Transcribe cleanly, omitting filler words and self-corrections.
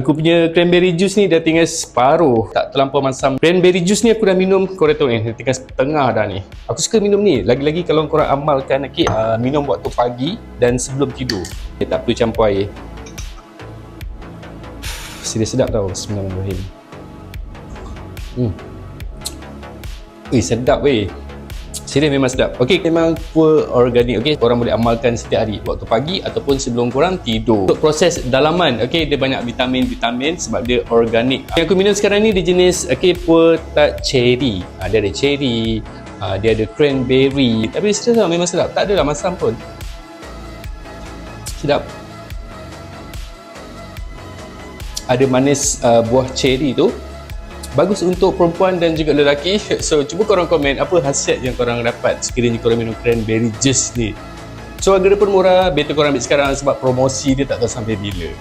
Aku punya cranberry juice ni dah tinggal separuh, tak terlampau masam. Cranberry juice ni aku dah minum, korang tahu ni, tinggal setengah dah ni. Aku suka minum ni, lagi-lagi kalau korang amalkan minum waktu pagi dan sebelum tidur. Tak perlu campur air. Serius sedap tau. Bismillahirrahmanirrahim. Sedap weh. Serius memang sedap. Okey, memang pure organik. Okey, korang boleh amalkan setiap hari waktu pagi ataupun sebelum korang tidur. Untuk proses dalaman, okey, dia banyak vitamin-vitamin sebab dia organik. Yang aku minum sekarang ni dia jenis pure tart cherry. Dia ada cherry, dia ada cranberry. Tapi serius memang sedap. Tak adalah masam pun. Sedap. Ada manis buah cherry tu. Bagus untuk perempuan dan juga lelaki. So cuba korang komen apa khasiat yang korang dapat sekiranya korang minum cranberry juice ni. So harga dia pun murah, better korang ambil sekarang sebab promosi dia tak tahu sampai bila.